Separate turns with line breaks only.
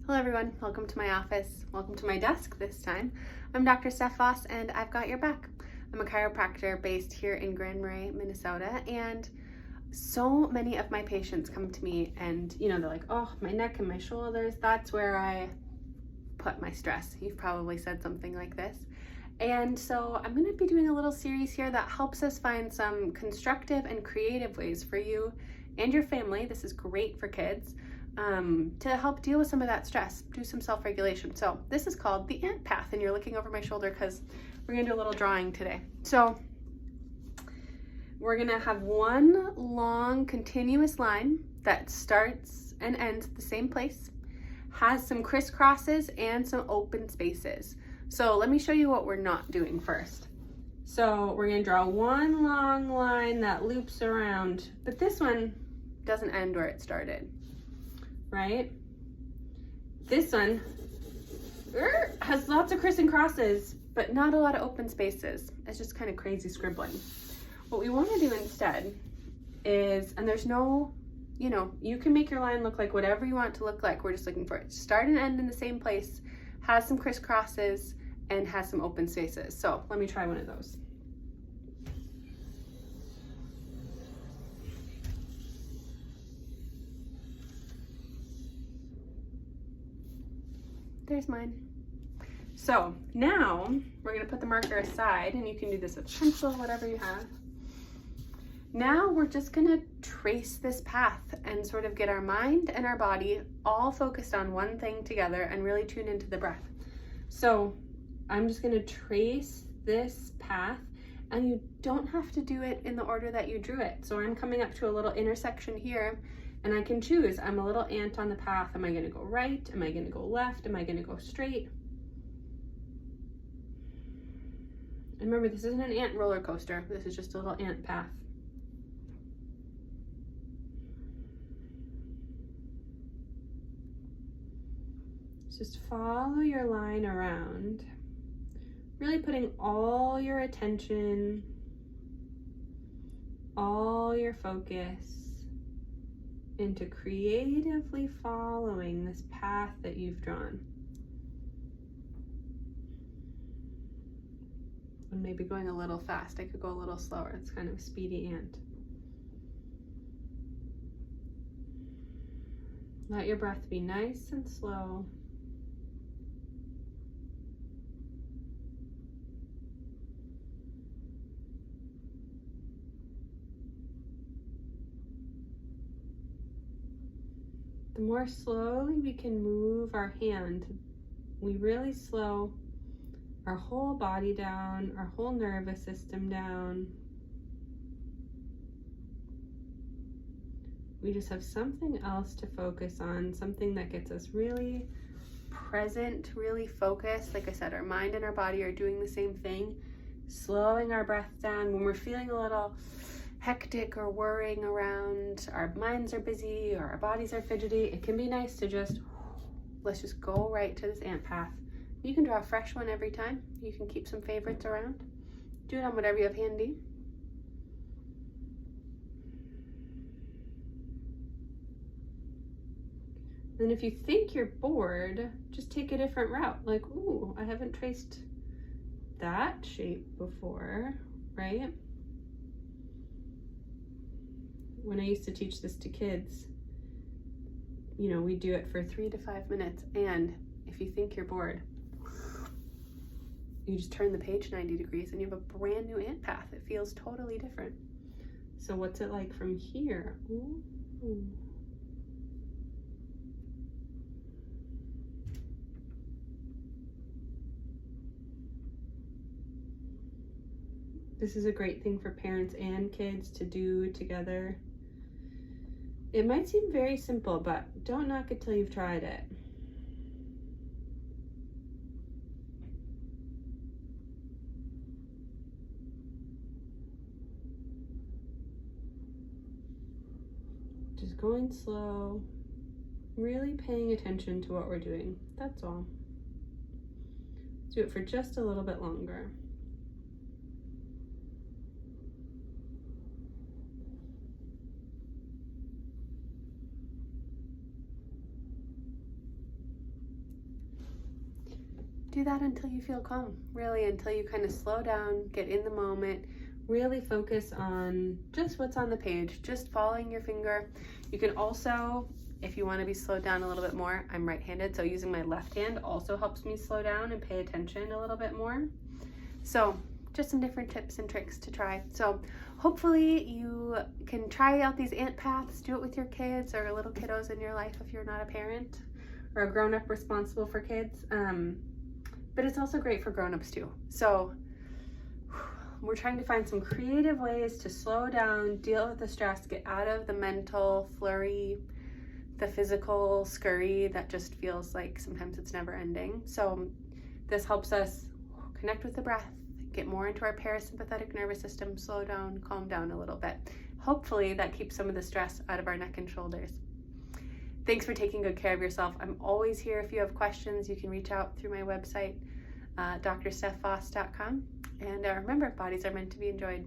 Hello everyone, welcome to my office. Welcome to my desk this time. I'm Dr. Steph Voss and I've got your back. I'm a chiropractor based here in Grand Marais, Minnesota, and so many of my patients come to me and they're like, oh, my neck and my shoulders, that's where I put my stress. You've probably said something like this. And so I'm going to be doing a little series here that helps us find some constructive and creative ways for you and your family. This is great for kids. To help deal with some of that stress, do some self-regulation. So this is called the ant path, and you're looking over my shoulder because we're gonna do a little drawing today. So we're gonna have one long continuous line that starts and ends the same place, has some crisscrosses and some open spaces. So let me show you what we're not doing first. So we're gonna draw one long line that loops around, but this one doesn't end where it started. Right? This one has lots of criss and crosses, but not a lot of open spaces. It's just kind of crazy scribbling. What we want to do instead is, and there's no, you can make your line look like whatever you want it to look like. We're just looking for it. Start and end in the same place, has some crisscrosses, and has some open spaces. So let me try one of those. There's mine. So now we're gonna put the marker aside, and you can do this with pencil, whatever you have. Now we're just gonna trace this path and sort of get our mind and our body all focused on one thing together and really tune into the breath. So I'm just gonna trace this path, and you don't have to do it in the order that you drew it. So I'm coming up to a little intersection here, and I can choose. I'm a little ant on the path. Am I gonna go right? Am I gonna go left? Am I gonna go straight? And remember, this isn't an ant roller coaster. This is just a little ant path. Just follow your line around, really putting all your attention, all your focus into creatively following this path that you've drawn. And maybe going a little fast. I could go a little slower. It's kind of a speedy ant. Let your breath be nice and slow. The more slowly we can move our hand, we really slow our whole body down, our whole nervous system down. We just have something else to focus on, something that gets us really present, really focused. Like I said, our mind and our body are doing the same thing, slowing our breath down. When we're feeling a little hectic or worrying around, our minds are busy or our bodies are fidgety, it can be nice to just, let's just go right to this ant path. You can draw a fresh one every time. You can keep some favorites around. Do it on whatever you have handy. Then if you think you're bored, just take a different route. Like, ooh, I haven't traced that shape before, right? When I used to teach this to kids, we do it for 3 to 5 minutes. And if you think you're bored, you just turn the page 90 degrees and you have a brand new ant path. It feels totally different. So what's it like from here? Ooh. This is a great thing for parents and kids to do together. It might seem very simple, but don't knock it till you've tried it. Just going slow, really paying attention to what we're doing. That's all. Do it for just a little bit longer. do that until you feel calm, really, until you kind of slow down, get in the moment, really focus on just what's on the page, just following your finger. You can also, if you want to be slowed down a little bit more, I'm right-handed, so using my left hand also helps me slow down and pay attention a little bit more. So just some different tips and tricks to try. So hopefully you can try out these ant paths, do it with your kids or little kiddos in your life if you're not a parent or a grown-up responsible for kids. But it's also great for grown-ups too. So we're trying to find some creative ways to slow down, deal with the stress, get out of the mental flurry, the physical scurry that just feels like sometimes it's never ending. So this helps us connect with the breath, get more into our parasympathetic nervous system, slow down, calm down a little bit. Hopefully that keeps some of the stress out of our neck and shoulders. Thanks for taking good care of yourself. I'm always here if you have questions. You can reach out through my website, drstephfoss.com. And remember, bodies are meant to be enjoyed.